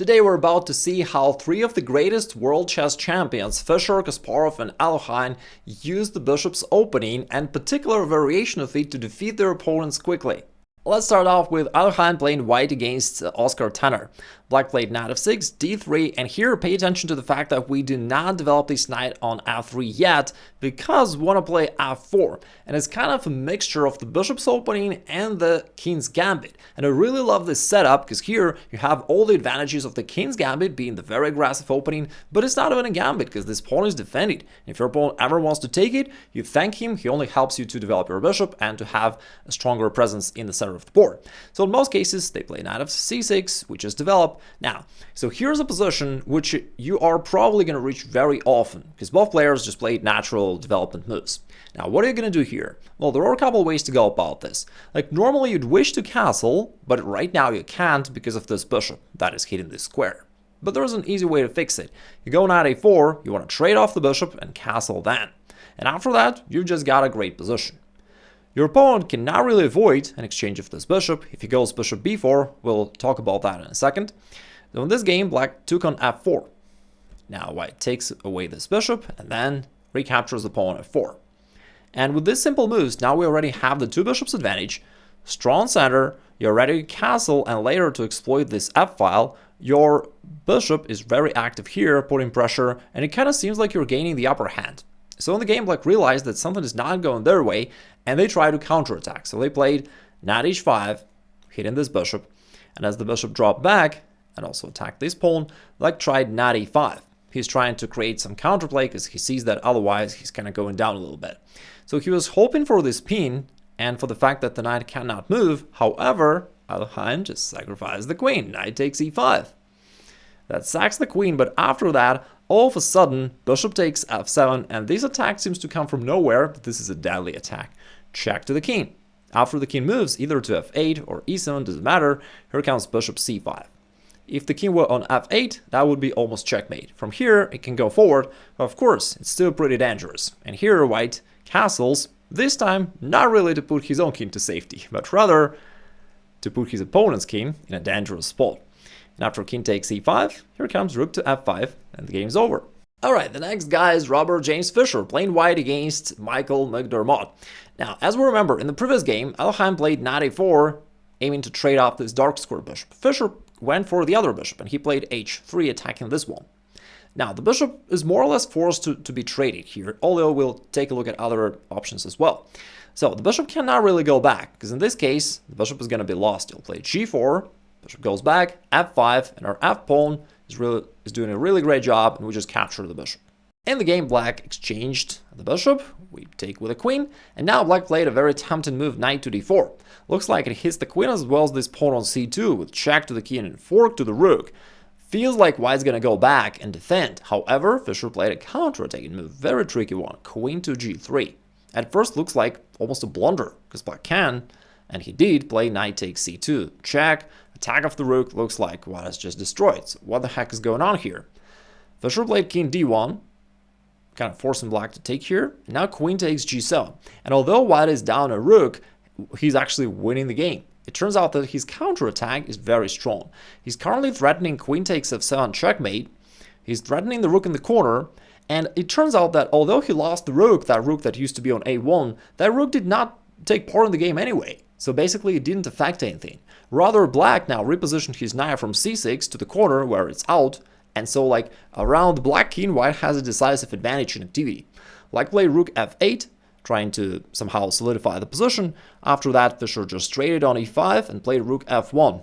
Today we're about to see how three of the greatest world chess champions, Fischer, Kasparov and Alekhine, used the bishop's opening and particular variation of it to defeat their opponents quickly. Let's start off with Alekhine playing white against Oscar Tenner. Black played knight f6, d3, and here pay attention to the fact that we do not develop this knight on f3 yet because we want to play f4, and it's kind of a mixture of the bishop's opening and the king's gambit. And I really love this setup because here you have all the advantages of the king's gambit being the very aggressive opening, but it's not even a gambit because this pawn is defended. If your opponent ever wants to take it, you thank him, he only helps you to develop your bishop and to have a stronger presence in the center of the board. So in most cases they play knight of c6, which is developed. Now, so here's a position which you are probably going to reach very often because both players just played natural development moves. Now, what are you going to do here? Well, there are a couple ways to go about this. Like normally you'd wish to castle, but right now you can't because of this bishop that is hitting this square. But there's an easy way to fix it. You go knight a4, you want to trade off the bishop and castle then. And after that, you've just got a great position. Your opponent cannot really avoid an exchange of this bishop. If he goes bishop b4, we'll talk about that in a second. So in this game, black took on f4. Now white takes away this bishop and then recaptures the pawn at f4. And with these simple moves, now we already have the two bishops advantage. Strong center, you're ready to castle and later to exploit this f-file. Your bishop is very active here, putting pressure, and it kind of seems like you're gaining the upper hand. So in the game, black realized that something is not going their way, and they tried to counterattack. So they played knight h5, hitting this bishop, and as the bishop dropped back and also attacked this pawn, black tried knight e5. He's trying to create some counterplay because he sees that otherwise he's kind of going down a little bit. So he was hoping for this pin and for the fact that the knight cannot move. However, Alekhine just sacrificed the queen. Knight takes e5. That sacks the queen, but after that, all of a sudden, bishop takes f7, and this attack seems to come from nowhere, but this is a deadly attack. Check to the king. After the king moves either to f8 or e7, doesn't matter, here comes bishop c5. If the king were on f8, that would be almost checkmate. From here, it can go forward, but of course, it's still pretty dangerous. And here, white castles, this time not really to put his own king to safety, but rather to put his opponent's king in a dangerous spot. And after king takes e5, here comes rook to f5, and the game's over. Alright, the next guy is Robert James Fischer, playing white against Michael McDermott. Now, as we remember, in the previous game, Alekhine played knight a4, aiming to trade off this dark square bishop. Fischer went for the other bishop, and he played h3, attacking this one. Now, the bishop is more or less forced to be traded here, although we'll take a look at other options as well. So, the bishop cannot really go back, because in this case, the bishop is going to be lost. He'll play g4, bishop goes back, f5, and our f-pawn is doing a really great job, and we just capture the bishop. In the game, black exchanged the bishop, we take with a queen, and now black played a very tempting move, knight to d4. Looks like it hits the queen as well as this pawn on c2, with check to the king and fork to the rook. Feels like white's gonna go back and defend. However, Fischer played a counter-attacking move, very tricky one, queen to g3. At first looks like almost a blunder, because black can, and he did, play knight takes c2, check, attack of the rook, looks like white is just destroyed. So what the heck is going on here? Fischer played king d1, kind of forcing black to take here. And now queen takes g7. And although white is down a rook, he's actually winning the game. It turns out that his counterattack is very strong. He's currently threatening queen takes f7 checkmate. He's threatening the rook in the corner. And it turns out that although he lost the rook that used to be on a1, that rook did not take part in the game anyway. So basically it didn't affect anything. Rather, black now repositioned his knight from c6 to the corner where it's out. And so like around the black king, white has a decisive advantage in activity. Black played rook f8, trying to somehow solidify the position. After that, Fischer just traded on e5 and played rook f1,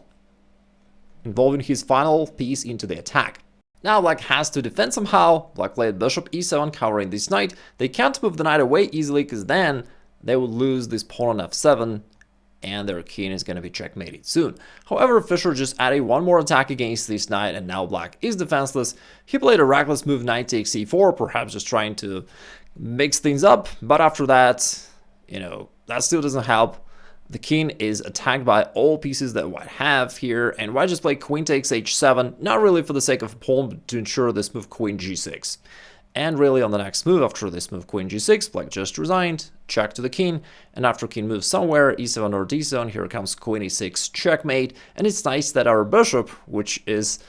involving his final piece into the attack. Now black has to defend somehow. Black played bishop e7, covering this knight. They can't move the knight away easily because then they would lose this pawn on f7, and their king is going to be checkmated soon. However, Fischer just added one more attack against this knight, and now black is defenseless. He played a reckless move, knight takes e4, perhaps just trying to mix things up, but after that, that still doesn't help. The king is attacked by all pieces that white have here, and white just played queen takes h7, not really for the sake of a pawn, but to ensure this move queen g6. And really on the next move, after this move queen g6, black just resigned, check to the king, and after king moves somewhere, e7 or d7, here comes queen e6 checkmate, and it's nice that our bishop, which is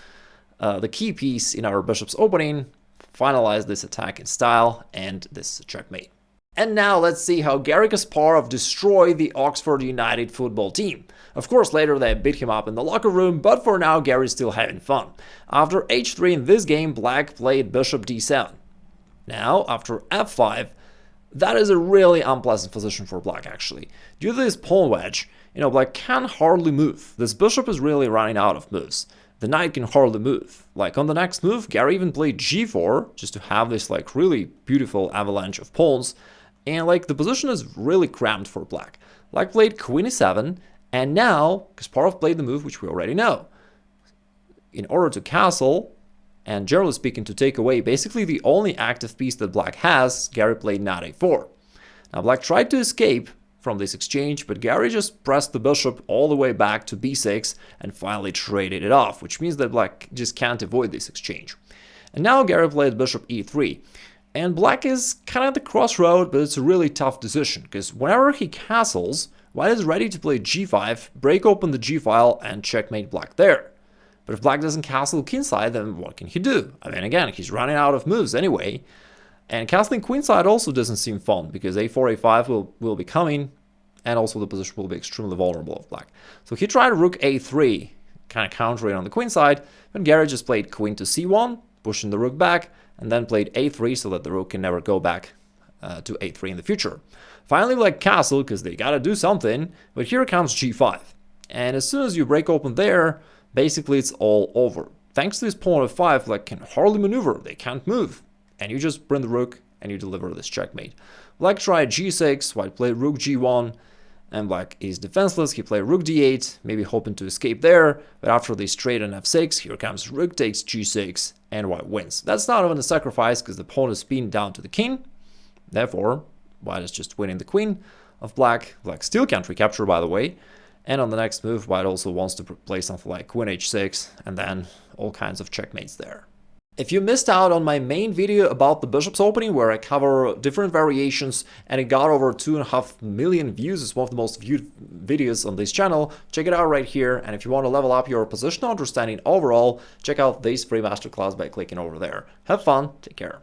the key piece in our bishop's opening, finalize this attack in style, and this checkmate. And now let's see how Garry Kasparov destroyed the Oxford United football team. Of course, later they beat him up in the locker room, but for now Gary's still having fun. After h3 in this game, black played bishop d7. Now, after f5, that is a really unpleasant position for black, actually. Due to this pawn wedge, black can hardly move. This bishop is really running out of moves. The knight can hardly move. Like on the next move, Garry even played g4, just to have this really beautiful avalanche of pawns. And the position is really cramped for black. Black played queen e7, and now Kasparov played the move which we already know. In order to castle, and generally speaking to take away basically the only active piece that black has, Garry played knight a4. Now black tried to escape from this exchange, but Garry just pressed the bishop all the way back to b6 and finally traded it off, which means that black just can't avoid this exchange. And now Garry played bishop e3. And black is kind of at the crossroad, but it's a really tough decision, because whenever he castles, white is ready to play g5, break open the g-file, and checkmate black there. But if black doesn't castle queenside, then what can he do? I mean, again, he's running out of moves anyway. And castling queenside also doesn't seem fun, because a4, a5 will be coming, and also the position will be extremely vulnerable of black. So he tried rook a3, kind of countering on the queenside, but Garry just played queen to c1, pushing the rook back, and then played a3 so that the rook can never go back to a3 in the future. Finally, black castled because they gotta do something, but here comes g5. And as soon as you break open there, basically it's all over. Thanks to this pawn f5, black can hardly maneuver, they can't move. And you just bring the rook and you deliver this checkmate. Black tried g6, white played rook g1, and black is defenseless. He played rook d8, maybe hoping to escape there, but after they straight on f6, here comes rook takes g6, and white wins. That's not even a sacrifice because the pawn is pinned down to the king. Therefore, white is just winning the queen of black. Black still can't recapture, by the way. And on the next move, white also wants to play something like queen h6, and then all kinds of checkmates there. If you missed out on my main video about the bishop's opening, where I cover different variations and it got over 2.5 million views, it's one of the most viewed videos on this channel, check it out right here. And if you want to level up your positional understanding overall, check out this free masterclass by clicking over there. Have fun, take care.